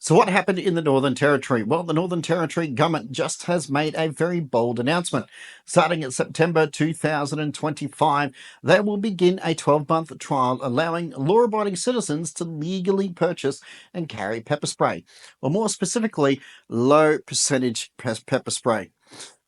So what happened in the Northern Territory? Well, the Northern Territory government just has made a very bold announcement. Starting in September 2025, they will begin a 12-month trial allowing law-abiding citizens to legally purchase and carry pepper spray, or more specifically, low percentage pepper spray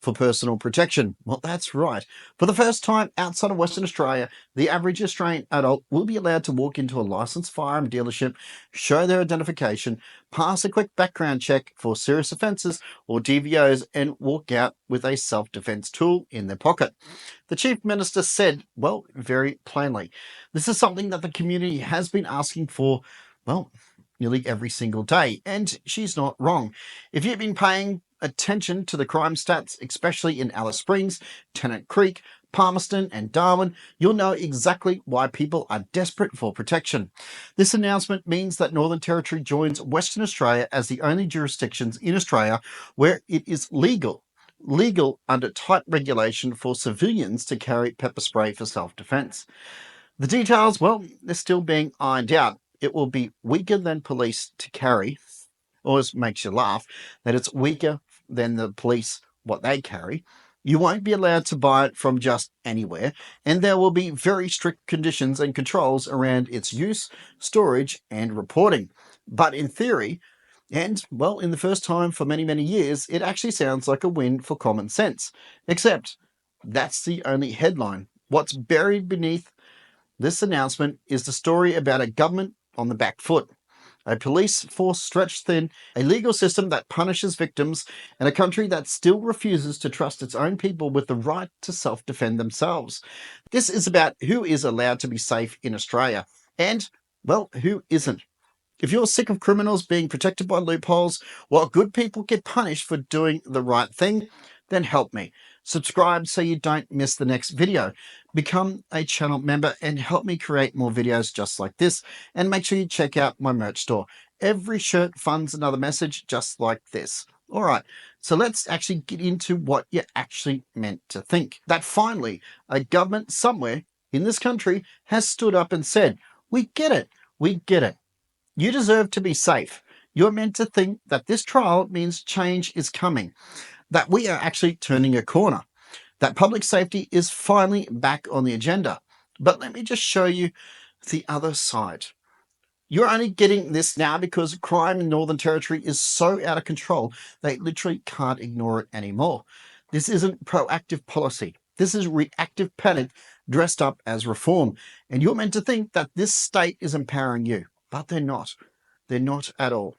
for personal protection. Well, that's right. For the first time outside of Western Australia, the average Australian adult will be allowed to walk into a licensed firearm dealership, show their identification, pass a quick background check for serious offences or DVOs, and walk out with a self-defense tool in their pocket. The Chief Minister said, well, very plainly, this is something that the community has been asking for, well, nearly every single day. And she's not wrong. If you've been paying attention to the crime stats, especially in Alice Springs, Tennant Creek, Palmerston and Darwin, you'll know exactly why people are desperate for protection. This announcement means that Northern Territory joins Western Australia as the only jurisdictions in Australia where it is legal under tight regulation for civilians to carry pepper spray for self-defense. The details, well, they're still being ironed out. It will be weaker than police to carry. Always makes you laugh that it's weaker than the police, what they carry. You won't be allowed to buy it from just anywhere, and there will be very strict conditions and controls around its use, storage, and reporting. But in theory, and well, in the first time for many, many years, it actually sounds like a win for common sense. Except that's the only headline. What's buried beneath this announcement is the story about a government on the back foot, a police force stretched thin, a legal system that punishes victims, and a country that still refuses to trust its own people with the right to self-defend themselves. This is about who is allowed to be safe in Australia and, well, who isn't. If you're sick of criminals being protected by loopholes while good people get punished for doing the right thing, then help me. Subscribe so you don't miss the next video. Become a channel member and help me create more videos just like this. And make sure you check out my merch store. Every shirt funds another message just like this. All right, so let's actually get into what you're actually meant to think. That finally, a government somewhere in this country has stood up and said, we get it, we get it. You deserve to be safe. You're meant to think that this trial means change is coming, that we are actually turning a corner, that public safety is finally back on the agenda. But let me just show you the other side. You're only getting this now because crime in Northern Territory is so out of control, they literally can't ignore it anymore. This isn't proactive policy. This is reactive panic dressed up as reform. And you're meant to think that this state is empowering you, but they're not. They're not at all.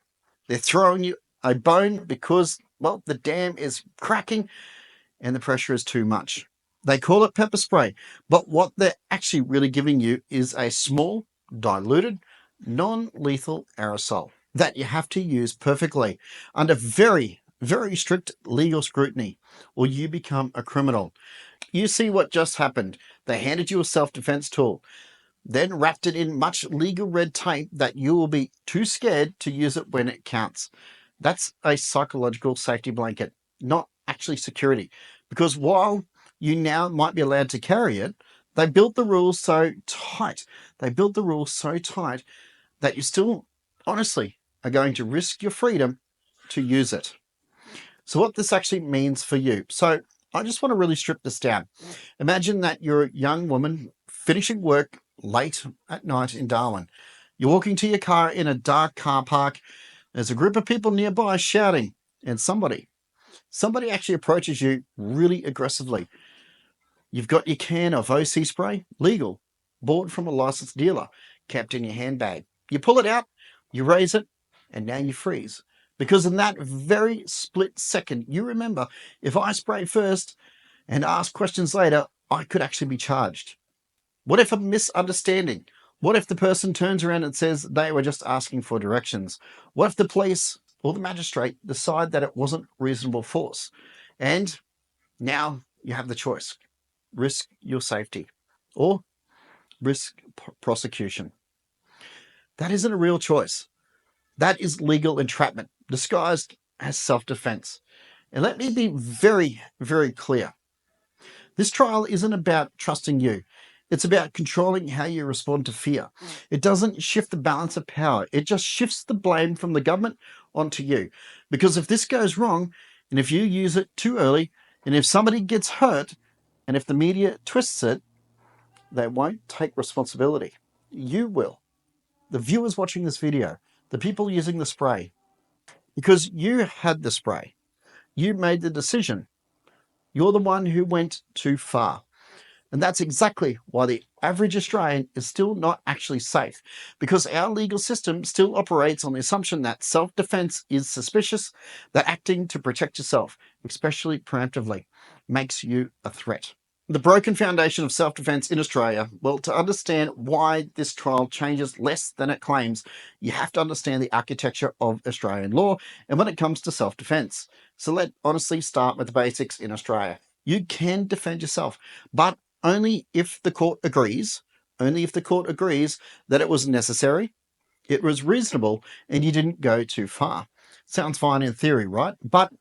They're throwing you a bone because, well, the dam is cracking and the pressure is too much. They call it pepper spray, but what they're actually really giving you is a small, diluted, non-lethal aerosol that you have to use perfectly under very, very strict legal scrutiny, or you become a criminal. You see what just happened. They handed you a self-defense tool, then wrapped it in much legal red tape that you will be too scared to use it when it counts. That's a psychological safety blanket, not actually security. Because while you now might be allowed to carry it, they built the rules so tight. They built the rules so tight that you still, honestly, are going to risk your freedom to use it. So what this actually means for you. So I just want to really strip this down. Imagine that you're a young woman finishing work late at night in Darwin. You're walking to your car in a dark car park. There's a group of people nearby shouting, and somebody actually approaches you really aggressively. You've got your can of OC spray, legal, bought from a licensed dealer, kept in your handbag. You pull it out, you raise it, and now you freeze. Because in that very split second, you remember, if I spray first and ask questions later, I could actually be charged. What if a misunderstanding? What if the person turns around and says they were just asking for directions? What if the police or the magistrate decide that it wasn't reasonable force? And now you have the choice. Risk your safety or risk prosecution. That isn't a real choice. That is legal entrapment disguised as self-defense. And let me be very, very clear. This trial isn't about trusting you. It's about controlling how you respond to fear. It doesn't shift the balance of power. It just shifts the blame from the government onto you. Because if this goes wrong, and if you use it too early, and if somebody gets hurt, and if the media twists it, they won't take responsibility. You will. The viewers watching this video, the people using the spray, because you had the spray. You made the decision. You're the one who went too far. And that's exactly why the average Australian is still not actually safe, because our legal system still operates on the assumption that self-defense is suspicious, that acting to protect yourself, especially preemptively, makes you a threat. The broken foundation of self-defense in Australia, well, to understand why this trial changes less than it claims, you have to understand the architecture of Australian law and when it comes to self-defense. So let's honestly start with the basics in Australia. You can defend yourself, but only if the court agrees, that it was necessary, it was reasonable, and you didn't go too far. Sounds fine in theory, right? But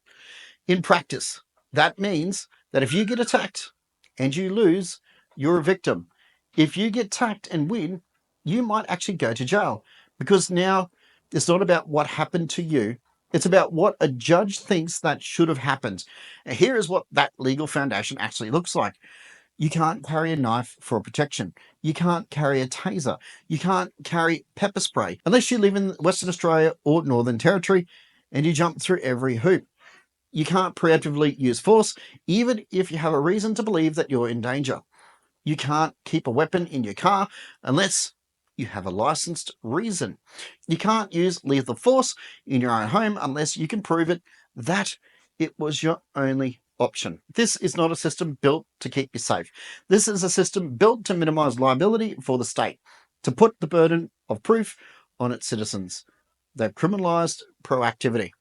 in practice, that means that if you get attacked and you lose, you're a victim. If you get attacked and win, you might actually go to jail, because now it's not about what happened to you. It's about what a judge thinks that should have happened. And here is what that legal foundation actually looks like. You can't carry a knife for protection. You can't carry a taser. You can't carry pepper spray unless you live in Western Australia or Northern Territory and you jump through every hoop. You can't preemptively use force, even if you have a reason to believe that you're in danger. You can't keep a weapon in your car unless you have a licensed reason. You can't use lethal force in your own home unless you can prove that it was your only option. This is not a system built to keep you safe. This is a system built to minimize liability for the state, to put the burden of proof on its citizens. They've criminalized proactivity.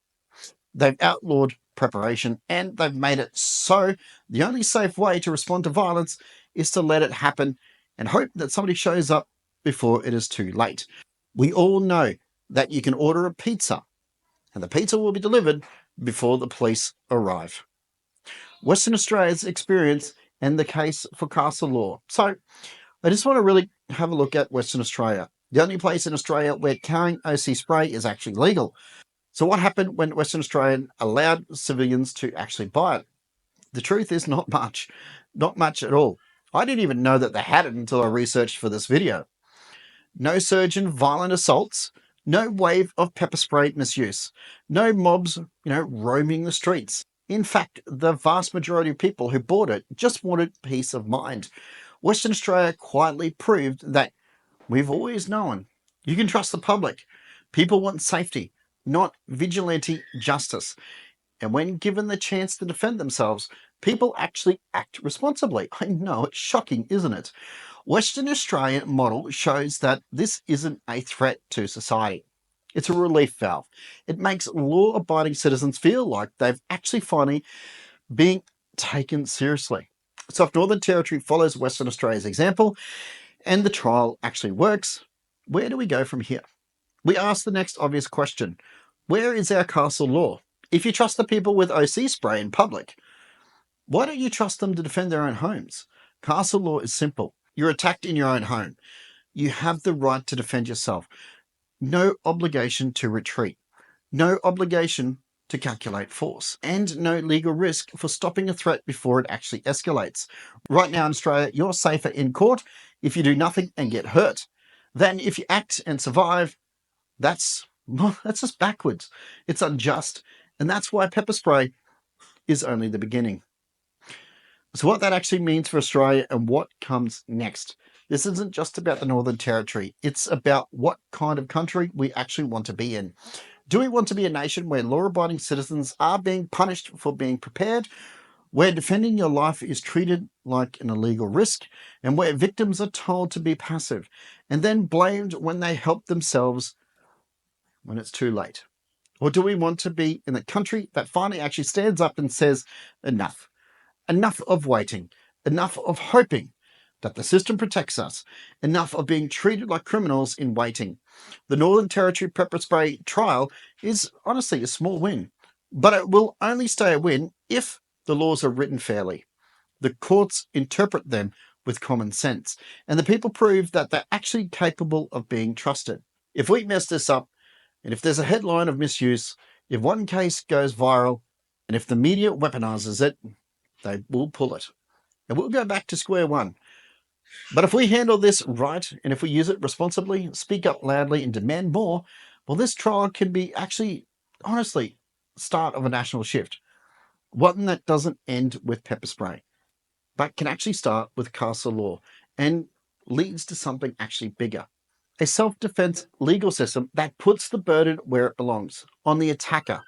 They've outlawed preparation, and they've made it so the only safe way to respond to violence is to let it happen and hope that somebody shows up before it is too late. We all know that you can order a pizza and the pizza will be delivered before the police arrive. Western Australia's experience and the case for Castle Law. So I just want to really have a look at Western Australia, the only place in Australia where carrying OC spray is actually legal. So what happened when Western Australia allowed civilians to actually buy it? The truth is not much at all. I didn't even know that they had it until I researched for this video. No surge in violent assaults, no wave of pepper spray misuse, no mobs, roaming the streets. In fact, the vast majority of people who bought it just wanted peace of mind. Western Australia quietly proved that we've always known you can trust the public. People want safety, not vigilante justice. And when given the chance to defend themselves, people actually act responsibly. I know, it's shocking, isn't it? Western Australian model shows that this isn't a threat to society. It's a relief valve. It makes law-abiding citizens feel like they've actually finally been taken seriously. So if Northern Territory follows Western Australia's example and the trial actually works, where do we go from here? We ask the next obvious question. Where is our castle law? If you trust the people with OC spray in public, why don't you trust them to defend their own homes? Castle law is simple. You're attacked in your own home. You have the right to defend yourself. No obligation to retreat. No obligation to calculate force. And no legal risk for stopping a threat before it actually escalates. Right now in Australia, you're safer in court if you do nothing and get hurt than if you act and survive. That's just backwards. It's unjust. And that's why pepper spray is only the beginning. So what that actually means for Australia and what comes next. This isn't just about the Northern Territory. It's about what kind of country we actually want to be in. Do we want to be a nation where law-abiding citizens are being punished for being prepared, where defending your life is treated like an illegal risk, and where victims are told to be passive and then blamed when they help themselves when it's too late? Or do we want to be in a country that finally actually stands up and says, enough? Enough of waiting, enough of hoping that the system protects us, enough of being treated like criminals in waiting. The Northern Territory pepper spray trial is honestly a small win, but it will only stay a win if the laws are written fairly. The courts interpret them with common sense. And the people prove that they're actually capable of being trusted. If we mess this up, and if there's a headline of misuse, if one case goes viral, and if the media weaponizes it, they will pull it. And we'll go back to square one. But if we handle this right, and if we use it responsibly, speak up loudly and demand more, well, this trial can be actually, honestly, start of a national shift. One that doesn't end with pepper spray, but can actually start with castle law and leads to something actually bigger. A self-defense legal system that puts the burden where it belongs, on the attacker,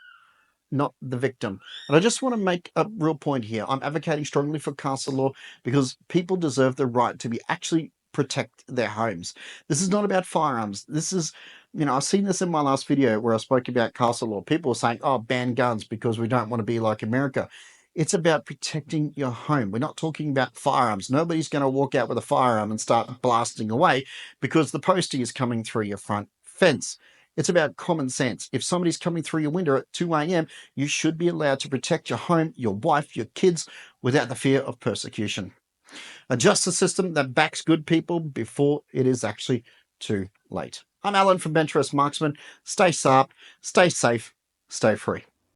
not the victim. And I just want to make a real point here. I'm advocating strongly for castle law because people deserve the right to be actually protect their homes. This is not about firearms. This is, I've seen this in my last video where I spoke about castle law. People are saying, oh, ban guns because we don't want to be like America. It's about protecting your home. We're not talking about firearms. Nobody's going to walk out with a firearm and start blasting away because the postie is coming through your front fence. It's about common sense. If somebody's coming through your window at 2 a.m., you should be allowed to protect your home, your wife, your kids without the fear of persecution. A justice system that backs good people before it is actually too late. I'm Alan from Benchrest Marksman. Stay sharp, stay safe, stay free.